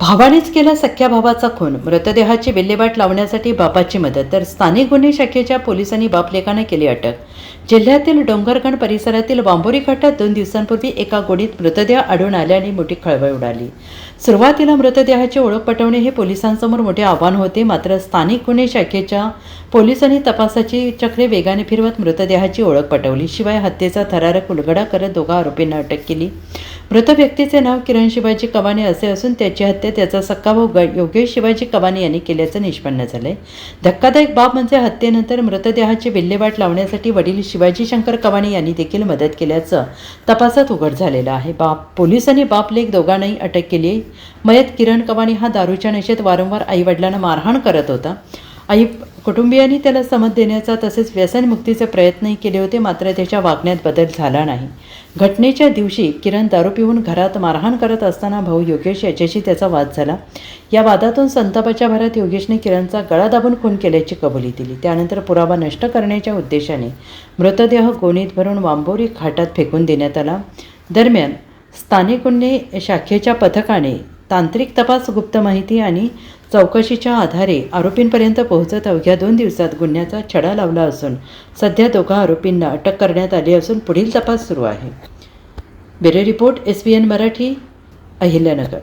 भावानेच केला सख्या भावाचा खून, मृतदेहाची विल्हेवाट लावण्यासाठी बापाची मदत. तर स्थानिक गुन्हे शाखेच्या पोलिसांनी बापलेकाने केली अटक. जिल्ह्यातील डोंगरगण परिसरातील वांबोरी घाटात 2 दिवसांपूर्वी एका गोडीत मृतदेह आढळून आल्याने मोठी खळबळ उडाली. सुरुवातीला मृतदेहाची ओळख पटवणे हे पोलिसांसमोर मोठे आव्हान होते. मात्र स्थानिक गुन्हे शाखेच्या पोलिसांनी तपासाची चक्रे वेगाने फिरवत मृतदेहाची ओळख पटवली. शिवाय हत्येचा थरारक उलगडा करत दोघा आरोपींना अटक केली. मृत व्यक्तीचे नाव किरण शिवाजी कवाने असे असून त्याची हत्या त्याचा सक्का भाऊ योगेश शिवाजी कवाने यांनी केल्याचं निष्पन्न झालंय. धक्कादायक बाब म्हणजे हत्येनंतर मृतदेहाची विल्हेवाट लावण्यासाठी वडील शिवाजी शंकर कवाने यांनी देखील मदत केल्याचं तपासात उघड झालेलं आहे. पोलिसांनी बाप लेक दोघांनाही अटक केली. मयत किरण कवाने हा दारूच्या नशेत वारंवार आईवडिलांना मारहाण करत होता. कुटुंबियांनी त्याला समज देण्याचा तसेच व्यसनमुक्तीचे प्रयत्नही केले होते. मात्र त्याच्या वागण्यात बदल झाला नाही. घटनेच्या दिवशी किरण दारू पिऊन घरात मारहाण करत असताना भाऊ योगेश याच्याशी त्याचा वाद झाला. या वादातून संतापाच्या भरात योगेशने किरणचा गळा दाबून खून केल्याची कबुली दिली. त्यानंतर पुरावा नष्ट करण्याच्या उद्देशाने मृतदेह गोणीत भरून वांबोरी घाटात फेकून देण्यात आला. दरम्यान स्थानिक गुन्हे शाखेच्या पथकाने तांत्रिक तपास, गुप्त माहिती आणि चौकशीच्या आधारे आरोपींपर्यंत पोहोचत अवघ्या 2 दिवसात गुन्ह्याचा छडा लावला असून सध्या दोघा आरोपींना अटक करण्यात आली असून पुढील तपास सुरू आहे. Bureau report, SBN Marathi, Ahilyanagar.